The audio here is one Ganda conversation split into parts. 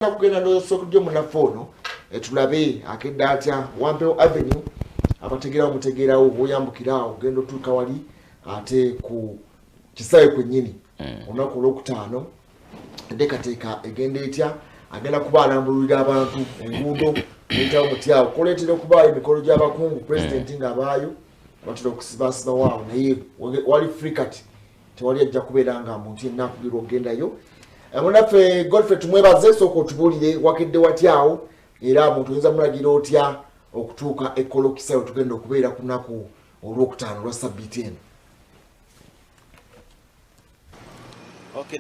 kugenda n'osokudde munafono tulabe akedda atya Wampewo Avenue abategerawo mutegerawo bwoyambukirawo genda otuuka wali ate ku kisawe kwennyini olunaku olwokutaano enteekateeka egenda etya agenda kuba alambululira abantu enguudo n'etawo mutyawo koleetera okubaayo emikolo gy'abakungu pulezidenti ng'abaayo batera okusibasiba waawo naye wali free kati tewali ajja kubeera nga muntu yenna akugirwa okugendayo. Munaffe Godfrey tumwebaze sooka otubuulire wakedde watyawo era muntu oyinza mulagira otya okutuuka ekkolo kisawe tugenda okubeera ku lunaku olwokutaano lwa sabbiiti eno. Okay,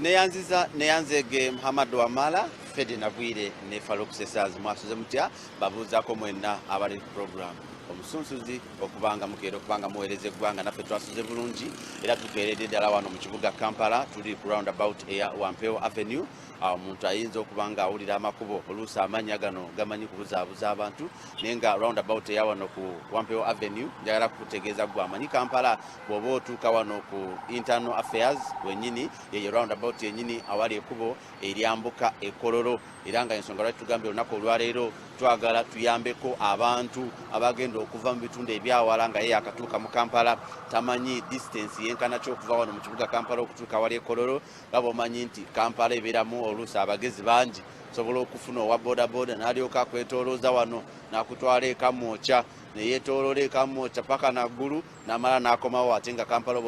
neyanzege Muhammad Wamala Fedi Nabwire ne Farouk Sesazi mwasuze mutya babuuzaako mwenna abali ku program omusunsuzi okubanga mukeera okubanga muweereza eggwanga naffe twasuze bulungi era tukeeredde ddala wano mu kibuga Kampala tuli ku roundabout eya Wampewo Avenue. Omuntu ayinza okubanga awulira amakubo oluusi amannya gano gamanyi kubuzaabuza abantu naye nga roundabout eya wano ku Wampewo Avenue njagala kukutegeeza gwe amanyi Kampala bw'oba otuuka wano ku internal affairs wennyini yeyo roundabout yennyini awali ekkubo eryambuka e Kololo era nga ensonga lwaki tugambye olunaku olwaleero twagala tuyambeko abantu abagenda okuva mu bitundu ebyawala nga ye akatuuka mu Kampala tamanyi distance yenkana ky'okuva wano mu kibuga Kampala okutuuka wali e Kololo nga bw'omanyi nti Kampala ebeeramu oluusi abagezi bangi sobola okufuna owa bodaboda n'alyoka akwetoolooza wano n'akutwala eka mwokya neyeetooloola eka mwokya paka naggulu n'amala n'akomawo ate nga Kampala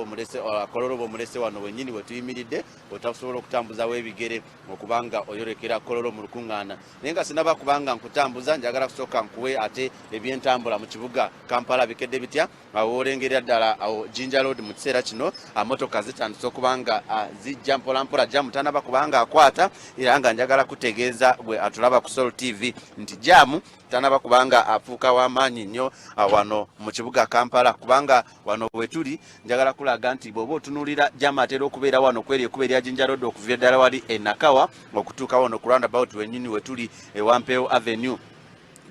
Kololo bw'omulese wano wennyini we tuyimiridde otasobola okutambuzawo ebigere okubanga oyolekera Kololo mu lukungaana naye nga sinaba kubanga nkutambuza njagala kusooka nkuwe ate ebyentambula mu kibuga Kampala bikedde bitya awo olengera ddala awo Jinja Road mu kiseera kino motoka zitandise okubanga zijja mpolampola jamu tanaba kubanga akwata era nga njagala kutegeeza gwe atulaba ku Sol TV nti jamu tanaba kubanga afuuka w'amaanyi nnyo wano mu kibuga Kampala kubanga wano wetuli njagala kulaga nti bw'oba otunuulira jamu atera okubeera wano kweri ekuba erya Jinja Road okuva ddala wali enakawa okutuuka wano ku roundabout wennyini wetuli e Wampewo Avenue.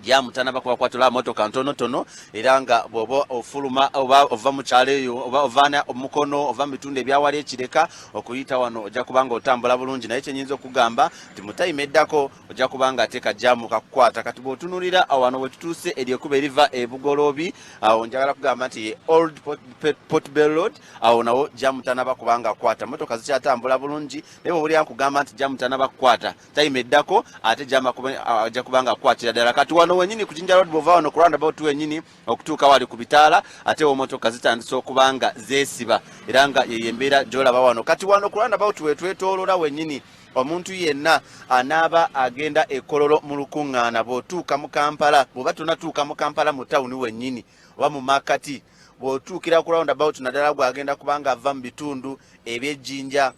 Jamu tanaba kubakwatula motoka ntonotono era nga bw'oba ofuluma oba ova mu kyalo eyo oba ovaana omukono ova mu bitundu ebyawali ekireka okuyita wano ojja kubanga otambula bulungi naye kyenyinza okugamba nti mu time eddako ojja kubanga ateeka jamu kakukwata kati bw'otunuulira wano we tutuuse eryekuba eriva e Bugoloobi awo njagala kugamba nti ye Old Portbell Road awo nawo jamu tanaba kubanga akwata motoka zikyatambula bulungi naye bw'olya nkugamba nti jamu tanaba kukwata time eddako ate jamu ajja kubanga akwatira ddala kati wano wenyini ku Jinja Road bw'ova wano ku roundabout wenyini okutuuka wali ku bitaala ate motoka zitandise okubanga zeesiba era nga yeyembeera gy'olaba wano kati wano ku roundabout wetwetooloola wenyini omuntu yenna anaaba agenda e Kololo mu lukungaana bw'otuuka mu Kampala bw'oba tonatuuka mu Kampala mu tawuni wenyini oba mu makati bw'otuukira ku roundabout naddala gwagenda kubanga ava mu bitundu eby'Ejjinja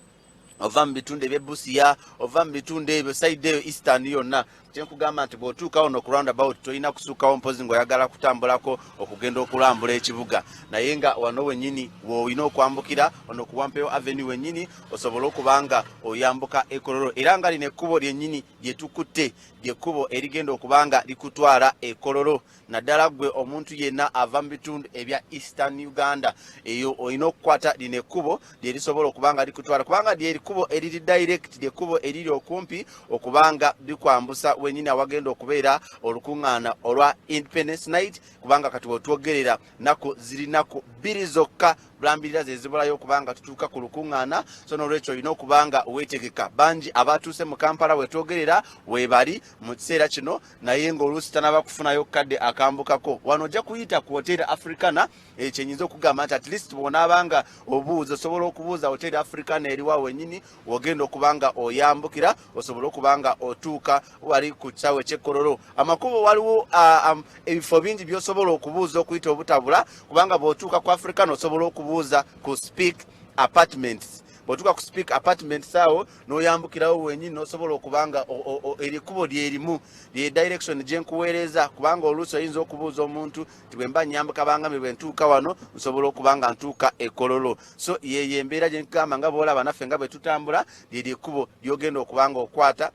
ova mu bitundu eby'Ebusia ova mu bitundu ebyo side eyo Eastern yonna kyenkugamba nti bw'otuuka wano ku roundabout tolina kusuukawo mpozi ng'oyagala kutambulako okugenda okulambula ekibuga naye nga wano wennyini w'olina okwambukira wano ku Wampewo Avenue wennyini osobola okubanga oyambuka e Kololo era nga lino ekkubo lyennyini lye tukutte lyekkubo erigenda okubanga likutwala e Kololo naddala gwe omuntu yenna ava mu bitundu ebya Eastern Uganda eyo olina okukwata lino ekkubo lye lisobola okubanga likutwala kubanga lye ekkubo eriri direct lyekkubo eriri okumpi okubanga likwambusa wenyini awagenda okubeera olukungaana olwa Independence Night kubanga kati bw'otwogerera nako ziri nako 2 zokka bulambirira zezibulayo okubanga tutuuka ku lukungaana so n'olwekyo olina okubanga weetegeka bangi abatuuse mu Kampala wetwogerera weebali mu kiseera kino naye ng'oluusi tanaba kufunayo kadde akambukako wano ojja kuyita ku Hotel Africana ekyenyinza okugamba nti at least bw'onaabanga obuuza osobola okubuuza Hotel Africana eriwa wenyini wogenda okubanga oyambukira osobola okubanga otuuka wali ku kisaawe ky'e Kololo amakubo waliwo ebifo bingi by'osobola okubuuza okuyita obutabula kubanga bw'otuuka ku Africana osobola okubuuza ku Speak Apartments bw'otuuka ku Speak Apartments awo n'oyambukirawo wenyini n'osobola okubanga erikubo lyerimu lye direction gye nkuweereza kubanga oluusi oyinza okubuuza omuntu nti bwe mba nyambuka bangambye bwe ntuuka wano nsobola okubanga ntuuka e Kololo so yeyo embeera gye nkugamba nga bw'olaba naffe nga bwe tutambula lyerikubo lyogenda okubanga okwata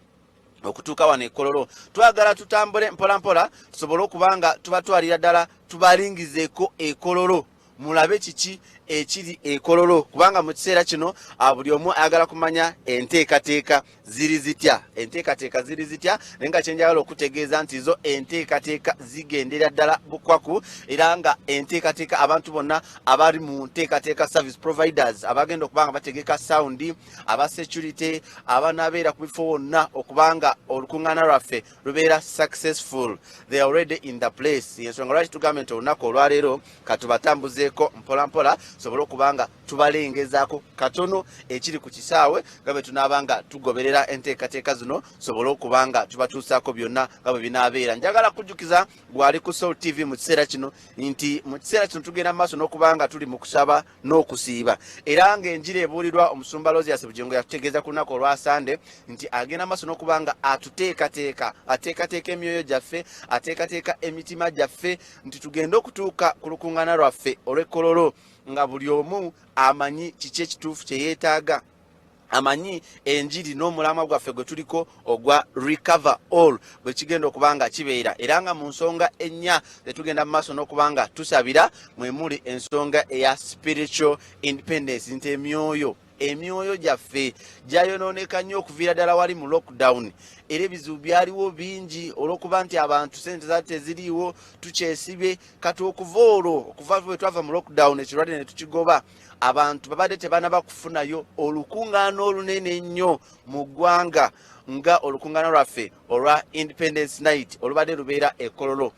okutuuka wano e Kololo twagala tutambule mpolampola tusobole okubanga tubatwalira ddala tubalingizeeko e Kololo mulabe kiki ekiri e Kololo kubanga mu kiseera kino buli omu ayagala kumanya enteekateeka ziri zitya enteekateeka ziri zitya nenga kyenjagala okutegeeza nti zo enteekateeka zigendera ddala bukwaku era nga enteekateeka abantu bonna abali mu nteekateeka service providers abagenda okubanga bategeka sound aba security abanabeera ku bifo wonna okubanga olukungaana lwaffe lubeera successful. They are already in the place. Yensonga lwaki tugambe nti olunaku olwaleero katubatambuzeeko mpolampola sobole okubanga tubalengezaako katono ekiri ku kisaawe nga bwe tunaabanga tugoberera enteekateeka zino sobole okubanga tubatuusaako byonna nga bwe binaabeera. Njagala kujjukiza gwali ku Soul TV mu kiseera kino nti mu kiseera kino tugenda maaso n'okubanga tuli mu kusaba n'okusiiba era ng'enjiri ebuulirwa omusumba Lozias Bujengo yakutegeeza ku lunaku olwa Sande nti agenda maaso n'okubanga ateekateeka emyoyo gyaffe ateekateeka emitima gyaffe nti tugenda okutuuka ku lukungaana lwaffe olw'ekkololo nga buli omu amanyi kiki ekituufu kye yeetaaga amanyi enjiri n'omulamwa gwaffe gwe tuliko ogwa recover all bwe kigenda okubanga kibeera era nga mu nsonga ennya tetugenda mu maaso n'okubanga tusabira mwe muli ensonga eya spiritual independence nti emyoyo gyaffe gyayonooneka nnyo okuviira ddala wali mu lockdown era ebizibu byaliwo bingi olw'okuba nti abantu sente zaali teziriiwo tukyesibe kati okuva bwe twava mu lockdown ekirwadde ne tukigoba abantu babadde tebanaba kufunayo olukungaana olunene ennyo mu ggwanga nga olukungaana lwaffe olwa Independence Night olubadde lubeera e Kololo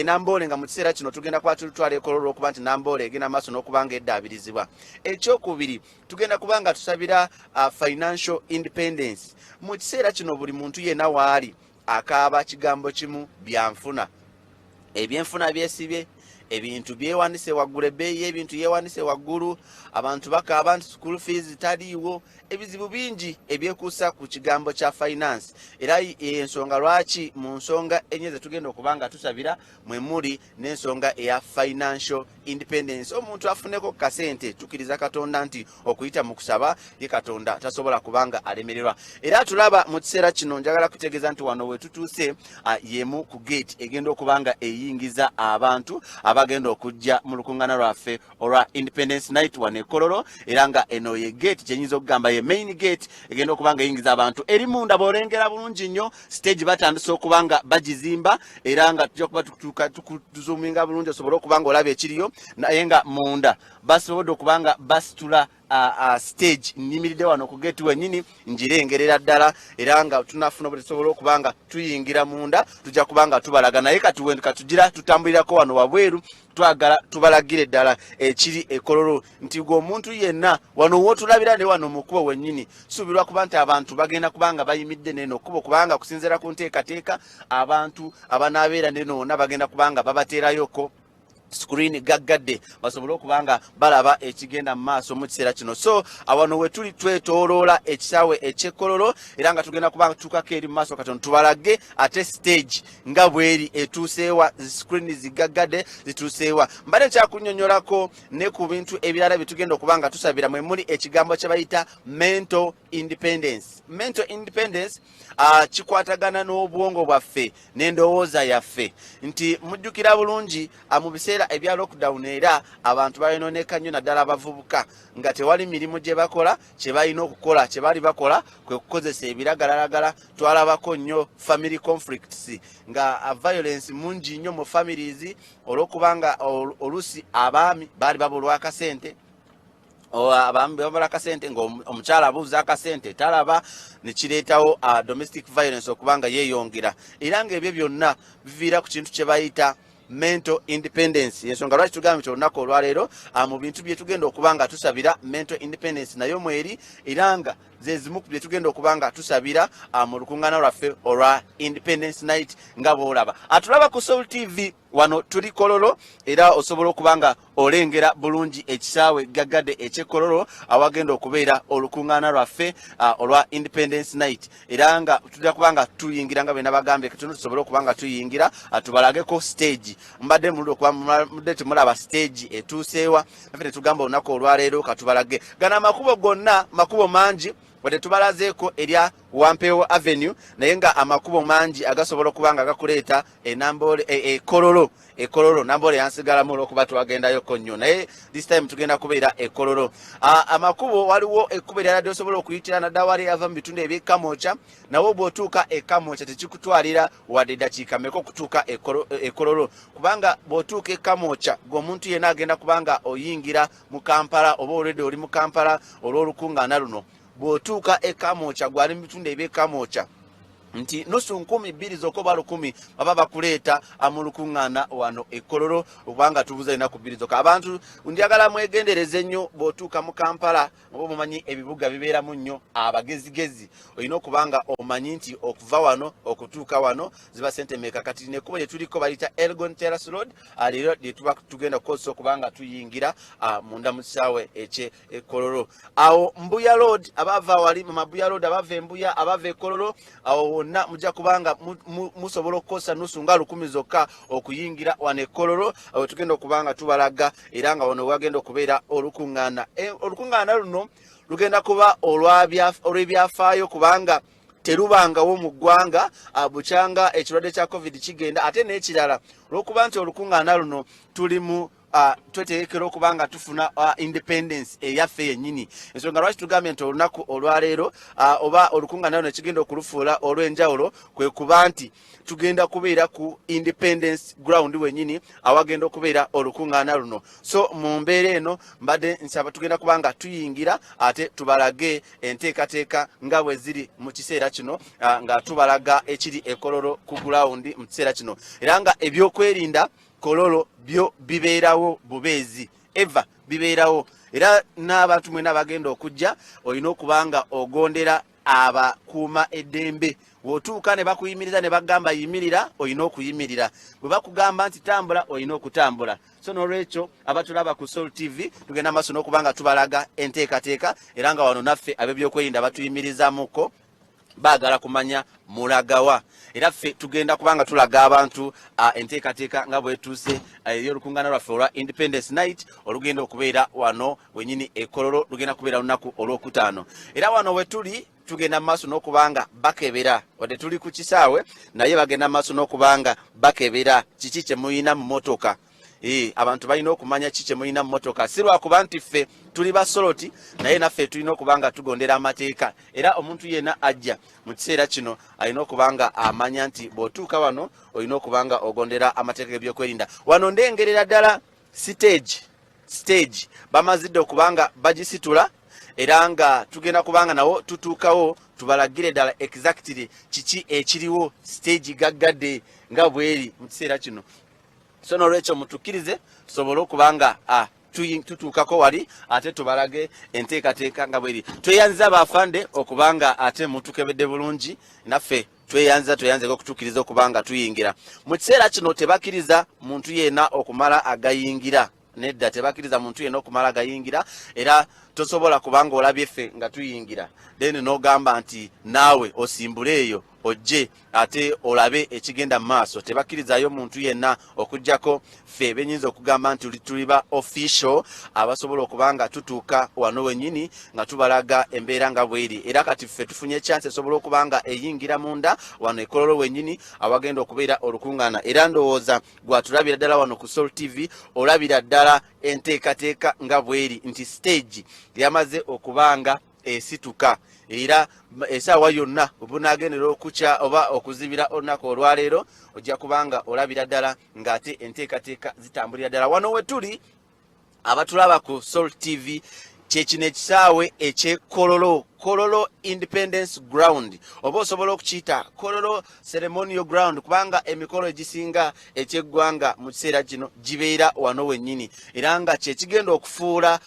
Namboole nga mu kiseera kino tugenda kuba tulutwala Kololo okuba nti Namboole egenda maaso n'okubanga eddaabirizibwa. Ekyokubiri tugenda kubanga tusabira financial independence. Mu kiseera kino buli muntu yenna waali akaaba kigambo kimu byanfuna ebyenfuna byesibye ebintu byewanise waggulu ebbeeyi y'ebintu yewanise waggulu abantu bakaaba nti school fees taliiwo ebizibu bingi ebyekuusa ku kigambo kya finance era ensonga lwaki mu nsonga enye zetugenda okubanga tusabira mwe muli n'ensonga eya financial independence omuntu afuneko kasente tukiriza Katonda nti okuyita mu kusaba ye Katonda tasobola kubanga alemererwa era tulaba mu kiseera kino njagala kutegeeza nti wano we tutuuse yemu ku gate egenda okubanga eyingiza abantu abagenda okujja mu lukungaana lwaffe olwa Independence Night wano e Kololo era nga eno ye gate kyenyinza okugamba ye main gate egenda okubanga eyingiza abantu eri munda bw'olengera bulungi nnyo stage batandise okubanga bagizimba era nga tujja kuba tuzuuminga bulungi osobole okubanga olaba ekiriyo naye nga munda basobodde okubanga basitula stage nimiridde wano ku gate wennyini ngirengerera ddala era nga tunafuna bwe tusobola okubanga tuyingira munda tujja kubanga tubalaga naye katugira tutambulirako wano wabweru twagala tubalagire ddala ekiri e Kololo nti gwe omuntu yenna wano wotulabira ne wano mu kkubo wennyini suubirwa kuba nti abantu bagenda kubanga bayimidde neno kkubo kubanga kusinziira ku nteekateeka abantu abanaabeera nenoona bagenda kubanga babateerayoko screen Gaggadde basobole okubanga balaba ekigenda mu maaso mu kiseera kino. So awano we tuli twetooloola ekisaawe eky'Kololo era nga tugenda kubanga tutukako eri mu maaso katono tubalage ate stage nga bweri etuuseewa screen Gaggadde zituuseewa. Mbadde nkyakunnyonnyolako ne ku bintu ebirala bye tugenda okubanga tusabira mwe muli ekigambo kye bayita mental independence. Mental independence kikwatagana n'obwongo bwaffe n'endowooza yaffe nti mujjukira bulungi mu biseera ebya lockdown era abantu bayonooneka nnyo naddala abavubuka nga tewali mirimu gye bakola kye balina okukola kye bali bakola kwe kukozesa ebiragalalagala twalabako nnyo family conflicts nga violence mungi nnyo mu families olw'okubanga olusi abaami baali babulwa akasente abaami babula akasente ng'omukyala abuuza akasente talaba ne kireetawo domestic violence okubanga yeeyongera era ng'ebyo byonna biviira ku kintu kye bayita mental independence. Yensonga lwaki tugamba nti olunaku olwaleero mu bintu bye tugenda okubanga tusabira mental independence nayo mweri era nga ze zimu ku bye tugenda okubanga tusabira mu lukungaana lwaffe olwa Independence Night nga bw'olaba. Atulaba ku Soul TV wano tuli Kololo era osobola okubanga olengera bulungi ekisaawe Gaggadde eky'e Kololo awagenda okubeera olukungaana lwaffe olwa Independence Night era nga tujja kubanga tuyingira nga bwe nabagambye katono tusobole okubanga tuyingira tubalageko stage mbadde muludde okuba mudde temulaba stage etuuseewa naffe ne tugamba olunaku olwaleero katubalage gana amakubo gonna makubo mangi wadde tubalazeeko erya Wampeewo Avenue naye nga amakubo mangi agasobola okubanga gakuleeta enambole Kololo nambole yansigalamu olwokuba twagendayoko nnyo naye this time tugenda kubeera Kololo. Amakubo waliwo ekkubo eryala lyosobola okuyitira naddala wali ava mu bitundu eby'Kamoocha nawo bw'otuuka Kamoocha tekikutwalira wadde eddakiika mmeka okutuuka Kololo kubanga bw'otuuka Kamoocha ng'omuntu yenna agenda kubanga oyingira mu Kampala oba olwedde oli mu Kampala olw'olukungaana luno bw'otuuka Kamoocha gwali mu bitundu eby'Kamoocha nti nusu 200 zokka oba 100 baba bakuleeta mu lukungaana wano Kololo kubanga tubuza enaku 2 zokka. Abantu njagala mwegendereze nnyo bw'otuuka mu Kampala oba mumanyi ebibuga bibeeramu nnyo abagezigezi olina okubanga omanyi nti okuva wano okutuuka wano ziba sente meka kati nekkubo lye tuliko bayita Elgon Terrace Road leero lye tuba tugenda kukozesa okubanga tuyingira munda mu kisaawe Kololo. Awo Mbuya Road abava wali mu Mabuya Road abava Mbuya abava Kololo awo na mujja kubanga musobola okukosa nusu nga 10 zokka okuyingira wane Kololo awo tugenda okubanga tubalaga era nga wano wagenda okubeera olukungaana. Olukungaana luno lugenda kuba olw'ebyafaayo kubanga terubangawo mu ggwanga bukyanga ekirwadde kya COVID kigenda ate n'ekirala olw'okuba nti olukungaana luno tuli mu twetegekera okubanga tufuna independence eyaffe yennyini. Ensonga lwaki tugambye nti olunaku olwaleero oba olukungaana luno ekigenda okulufuula olw'enjawulo kwe kuba nti tugenda kubeera ku independence ground wennyini awagenda okubeera olukungaana luno. So mu mbeera eno mbadde nsaba tugenda kubanga tuyingira ate tubalage enteekateeka nga bwe ziri mu kiseera kino nga tubalaga ekiri Kololo ku ground mu kiseera kino era nga ebyokwerinda Kololo byo bibeerawo bubeezi eva bibeerawo era n'abantu mwena bagenda okujja olina okubanga ogondera abakuuma eddembe bw'otuuka ne bakuyimiriza ne bagamba yimirira olina okuyimirira bwe bakugamba nti tambula olina okutambula. So n'olwekyo abatulaba ku Soul TV tugenda maaso n'okubanga tubalaga enteekateeka era nga wano naffe ab'ebyokwerinda batuyimirizamuko baagala kumanya mulagawa era ffe tugenda kubanga tulaga abantu enteekateeka nga bwetuuse ey'olukungaana lwaffe olwa Independence Night olugenda okubeera wano wennyini Kololo lugenda kubeera lunaku olw'okutaano era wano we tuli tugenda maaso n'okubanga bakebera wadde tuli ku kisaawe naye bagenda maaso n'okubanga bakebera kiki kye muyina mu motoka. Abantu balina okumanya kiki muyina mu motoka si lwakuba nti ffe tuli basoloti naye naffe tulina okubanga tugondera amateeka era omuntu yenna ajja mu kiseera kino alina okubanga amanya nti bw'otuuka wano olina okubanga ogondera amateeka g'ebyokwerinda. Wano ndengerera ddala stage bamazidde okubanga bagisitula era nga tugenda kubanga nawo tutuukawo tubalagire ddala exactly kiki ekiriwo stage Gaggadde nga bweri mu kiseera kino. So n'olwekyo mutukkirize tusobole okubanga tutuukako wali ate tubalage enteekateeka nga bweri. Tweyanziza bafande okubanga ate mutukebedde bulungi naffe tweyanzeko okutukkiriza okubanga tuyingira mu kiseera kino. Tebakkiriza muntu yenna okumala agayingira nedda tebakkiriza muntu yenna okumala agayingira era tosobola kubanga olabye ffe nga tuyingira then n'ogamba nti naawe osimbule eyo ojje ate olabe ekigenda mu maaso. Tebakkirizayo muntu yenna okujjako ffe benyinza okugamba nti tuli ba official abasobola okubanga tutuuka wano wennyini nga tubalaga embeera nga bweri era kati ffe tufunye chance esobola okubanga eyingira munda wano Kololo wennyini awagenda okubeera olukungaana era ndowooza gwatulabira ddala wano ku Soul TV olabira ddala enteekateeka nga bweri nti stage yamaze okubanga esituka era esaawa yonna obunagendera okukya oba okuzibira olunaku olwaleero ojja kubanga olabira ddala ng'ate enteekateeka zitambulira ddala wano we tuli abatulaba ku Soul TV kyekino ekisaawe Kololo Independence Ground oba osobola okukiyita Kololo Ceremonial Ground kubanga emikolo egisinga ekyeggwanga mu kiseera kino gibeera wano wennyini era nga kyekigenda okufuula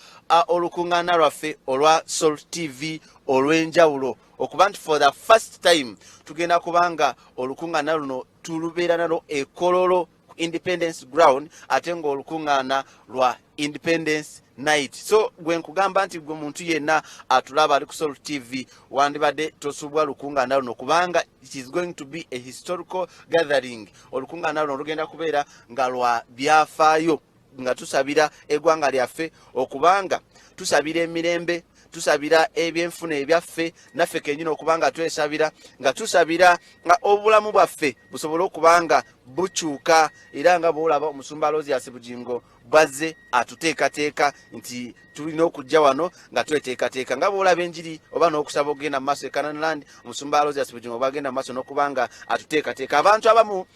olukungaana lwaffe olwa Soul TV olw'enjawulo okuba nti for the first time tugenda kubanga olukungaana luno tulubeera nalo Kololo Independence Ground ate ng'olukungaana lwa Independence Night. So gwe nkugamba nti gwe muntu yenna atulaba ali ku Soul TV wandibadde tosubwa lukungaana luno kubanga it is going to be a historical gathering. Olukungaana luno lugenda kubeera nga lwa byafaayo nga tusabira eggwanga lyaffe okubanga tusabira emirembe tusabira ebyenfuna ebyaffe naffe kenyini okubanga twesabira nga tusabira nga obulamu bwaffe busobole okubanga bukyuka era nga bwolaba omusumba Aloysius Bugingo bwazze atuteekateeka nti tulina okujja wano nga tweteekateeka nga bwolaba enjiri oba n'okusaba okugenda mu maaso e Canaanland omusumba Aloysius Bugingo bwagenda mu maaso n'okubanga atuteekateeka abantu abamu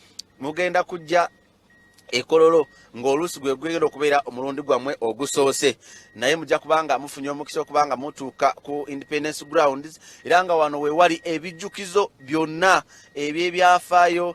mugenda kujja Kololo ng'oluusi gwe gwegenda okubeera omulundi gwammwe ogusoose naye mujja kubanga mufunye omukisa okubanga mutuuka ku Independence Grounds era nga wano we wali ebijjukizo byonna ebyebyafaayo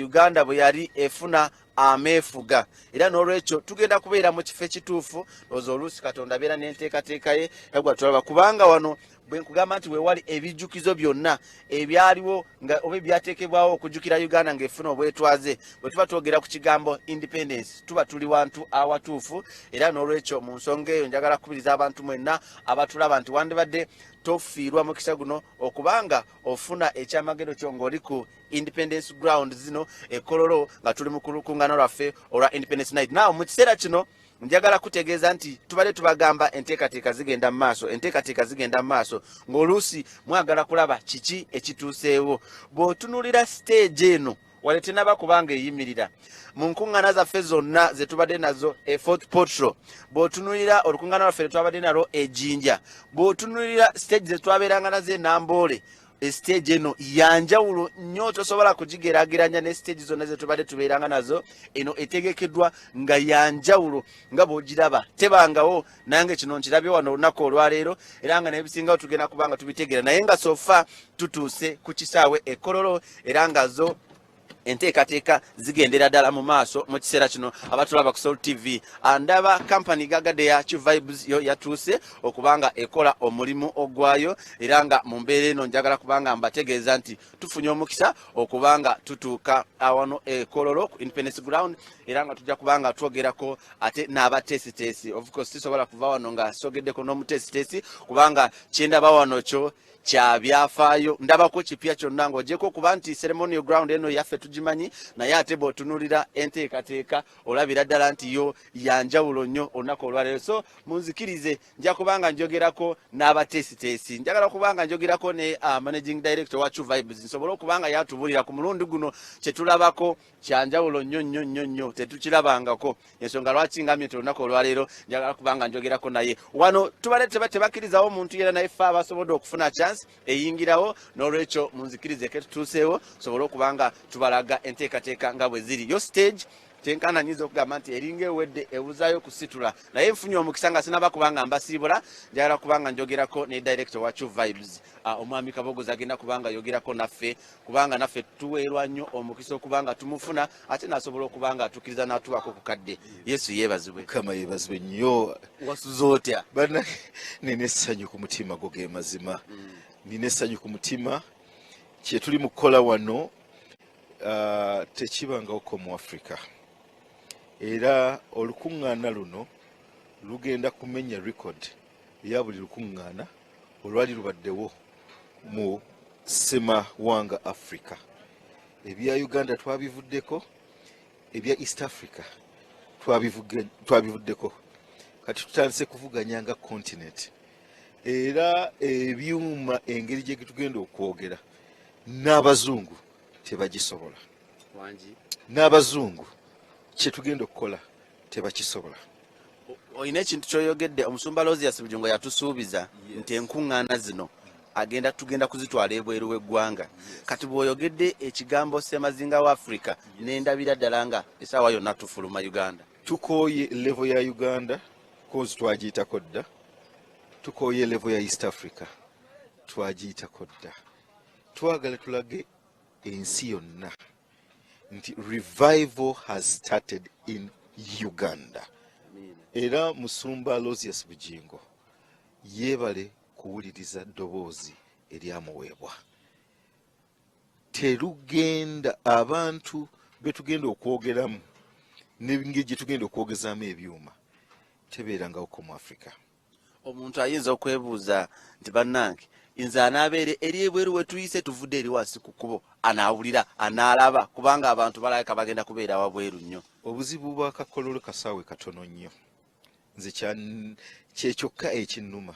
Uganda bwe yali efuna ameefuga era n'olwekyo tugenda kubeera mu kifo ekituufu ozo oluusi Katonda abeera n'enteekateeka ye egwa tulaba kubanga wano bwe nkugamba nti we wali ebijjukizo byonna ebyaliwo nga oba ebyateekebwawo okujjukira Uganda ng'efuna obwetwaze bwe tuba twogera ku kigambo independence tuba tuli wantu awatuufu era n'olwekyo mu nsonga eyo njagala kukubiriza abantu mwenna abatulaba nti wandibadde tofiirwa mukisa guno okubanga ofuna ekyamagero kyo ng'oli ku Independence Ground zino Kololo nga tuli mu olukungaana lwaffe olwa Independence Night. Now mu kiseera kino njagala kutegeeza nti tubale tubagamba enteekateeka zigenda mu maaso enteekateeka zigenda mu maaso ng'oluusi mwagala kulaba kiki ekituuseewo bw'otunuulira stage eno wale tenaba kubanga eyimirira mu nkuŋŋaana zaffe zonna ze tubadde nazo Fort Portal bw'otunuulira olukungaana lwaffe twabadde nalwo Jinja bw'otunuulira stage ze twabeeranga nazo Namboole stage eno yanjawulo nnyo tosobola kugigeraageranya ne stage zonna ze tubadde tubeeranga nazo eno etegekeddwa nga yanjawulo nga bw'ogiraba tebangawo nange kino nkirabye wano olunaku olwaleero era nga n'ebisingawo tugenda kubanga tubitegeera naye nga sofa tutuuse ku kisaawe Kololo era nga zo enteekateeka zigendera ddala mu maaso mu kiseera kino abatulaba ku Soul TV andaba company Gaggadde ya Qvibes yo yatuuse okubanga ekola omulimu ogwayo era nga mu mbeera eno njagala kubanga mbategeeza nti tufunye omukisa okubanga tutuuka awano Kololo ku Independence Ground era nga tujja kubanga twogerako ate n'abateesiteesi of course tisobola kuva wano nga sogeddeko n'omuteesiteesi kubanga kyendaba wano kyo kya byafaayo ndabako kipya kyonna ng'ogyeko kuba nti ceremonial ground eno yaffe tugimanyi naye ate bw'otunuulira enteekateeka olabira ddala nti yo yanjawulo nnyo olunaku olwaleero so munzikirize nja kubanga njogerako n'abateesiteesi njagala kubanga njogerako ne managing director wa Qvibes nsobole okubanga yatubuulira ku mulundi guno kye tulabako kyanjawulo nnyo tetukirabangako ensonga lwaki ngambye nti olunaku olwaleero njagala kubanga njogerako naye wano tubale tebakkirizawo omuntu yera naye ffe abasobodde okufuna chance eyingirawo n'olwekyo munzikirize ke tutuuseewo sobole okubanga tubalaga enteekateeka nga bwe ziri yo stage tenkananyiza okugamba nti eringa ewedde ewuzaayo kusitula naye nfunye omukisa nga sinaba kubanga mbasiibula njagala kubanga njogerako ne director wa Qvibes omwami Kabogoza agenda kubanga yogerako naffe kubanga naffe tuweerwa nnyo omukisa okubanga tumufuna ate nasobola okubanga atukkiriza n'atuwako ku kadde Yesu yeebazibwe Kama yeebazibwe nnyo wasuza otya bana nina essanyu ku mutima go ge mazima nina essanyu ku mutima kye tuli mu kukola wano tekibangako mu Africa era olukungaana luno lugenda kumenya record ya buli lukungaana olwali lubaddewo mu semawanga Africa ebya Uganda twabivuddeko ebya East Africa twabivuddeko kati tutandise kuvuganya nga continent era ebyuuma engeri gye tugenda okwogera n'abazungu tebagisobola n'abazungu kye tugenda okukola tebakisobola olina ekintu kyoyogedde omusumba Aloysius Bugingo yatusuubiza nti enkuŋŋaana zino tugenda kuzitwala ebweru w'eggwanga kati bw'oyogedde ekigambo ssemazinga wa Africa n'endabira ddala nga essaawa yonna tufuluma Uganda tukooye level ya Uganda kozi twagiyitako dda tukooye level ya East Africa twagiyitako dda twagala tulage ensi yonna nti revival has started in Uganda era musumba Aloysius Bugingo yeebale kuwuliriza ddoboozi eryamuweebwa terugenda abantu betugenda okwogeramu n'engeri gye tugenda okwogezaamu ebyuma tebeerangawo mu Africa omuntu ayinza okwebuuza nti bannange nze anaabeere eri ebweru we tuyise tuvudde eri wansi ku kkubo anaawulira anaalaba kubanga abantu balabika bagenda kubeera wabweru nnyo obuzibu bwa Kololo kasaawe katono nnyo nze kyekyokka ekinnuma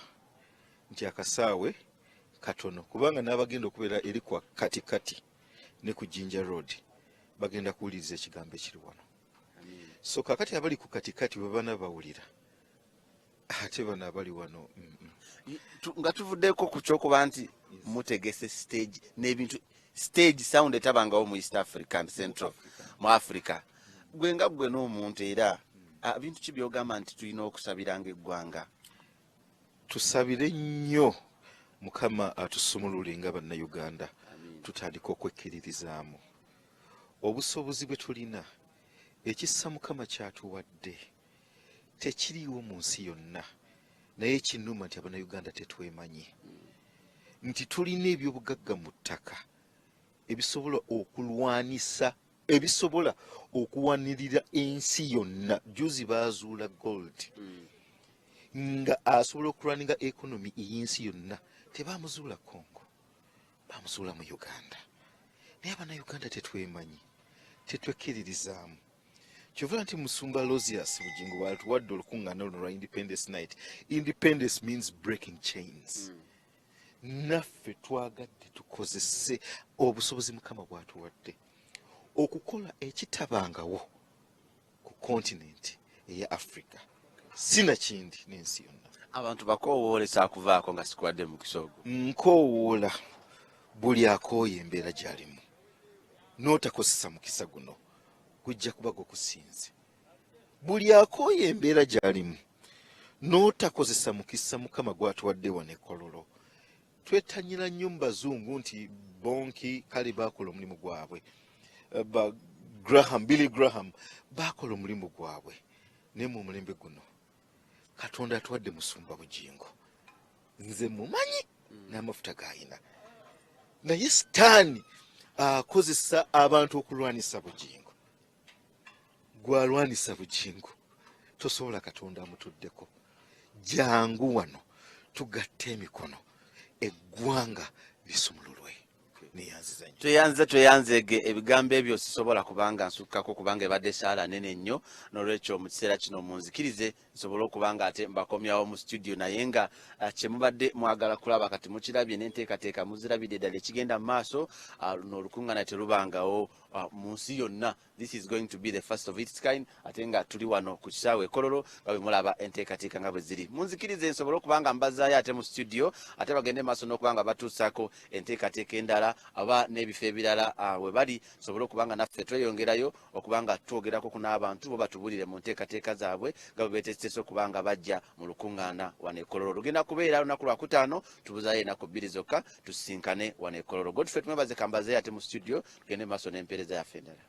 nti akasaawe katono kubanga n'abagenda okubeera eri kwa katikati ne ku Jinja Road bagenda kuwuliriza ekigambo ekiri wano. So kakati abali ku katikati bwe bana bawulira ate bano abali wano nga tuvuddeko ku kyokuba nti mutegese stage n'ebintu stage sound etabangawo mu East African Central mu Africa. Gwe nga gwe n'omuntu era bintu ki byogamba nti tulina okusabiranga eggwanga? Tusabire nnyo Mukama atusumulule nga bannayuganda tutandika okwekkiririzaamu obusobozi bwe tulina. Ekissa Mukama kyatuwadde tekiriiwo mu nsi yonna, naye kinnuma nti abannayuganda tetwemanyi nti tulina ebyobugagga mu ttaka ebisobola okulwanisa ebisobola okuwanirira ensi yonna. Juzi baazuula gold nga asobola okulwanira ekonomi ey'ensi yonna. Tebaamuzuula Kongo, baamuzuula mu Uganda. Naye abannayuganda tetwemanyi, tetwekkiririzaamu. Kyova nti Musumba Lozias Bugingo bw'atuwadde olukungaana luno lwa Independence Night. Independence means breaking chains. Naffe twagadde tukozese obusobozi Mukama bw'atuwadde okukola ekitabangawo ku kontinenti eya Africa. Sina kindi n'ensi yonna. Abantu bakoowoolesa akuvaako nga sikuwadde mu kisogo. Nkoowoola buli akooye embeera gy'alimu n'otakozesa mukisa guno gujja kuba gukusinze. Buli akooye embeera gy'alimu n'otakozesa mukisa Mukama gw'atuwadde wano e Kololo. Twetanyira nnyo mu Bazungu nti bonki kale baakola omulimu gwabwe. Billy Graham baakola omulimu gwabwe. Naye mu mulembe guno Katonda atuwadde Musumba Bugingo. Nze mumanyi n'amafuta g'ayina. Naye Sitaani akozesa abantu okulwanisa Bugingo. Gwalwanisa Bugingo tosobola Katonda amutuddeko. Jangu wano tugatte emikono eggwanga lisumululwe. Tweyanzege ebigambo ebyo sisobola kubanga nsukkako kubanga ebadde esaala nene nnyo, n'olwekyo mu kiseera kino munzikirize nsobola okubanga ate mbakomyawo mu studio, naye nga kye mubadde mwagala kulaba kati mukirabye n'enteekateeka muzirabidde ddala ekigenda mu maaso. N'olukungaana terubangawo mu nsi yonna. This is going to be the first of its kind. Ate nga tuli wano ku kisaawe Kololo nga bwe mulaba enteekateeka nga bwe ziri. Munzikirize nsobole okubanga mbazaayo ate mu studio ate bagende maaso n'okubanga batuusaako enteekateeka endala aba n'ebifo ebirala we bali, sobole okubanga naffe tweyongerayo okubanga twogerako ku n'abantu bo batubulire mu nteekateeka zaabwe nga bwe beeteesiteese okubanga bajja mu lukungaana wano e Kololo. Lugenda kubeera lunaku lwa kutaano, tubuzaayo ennaku bbiri zokka tusisinkane wano e Kololo. Godfrey tumwebaze kambazeeyo ate mu studio tugende maaso n'empeereza yaffe endala.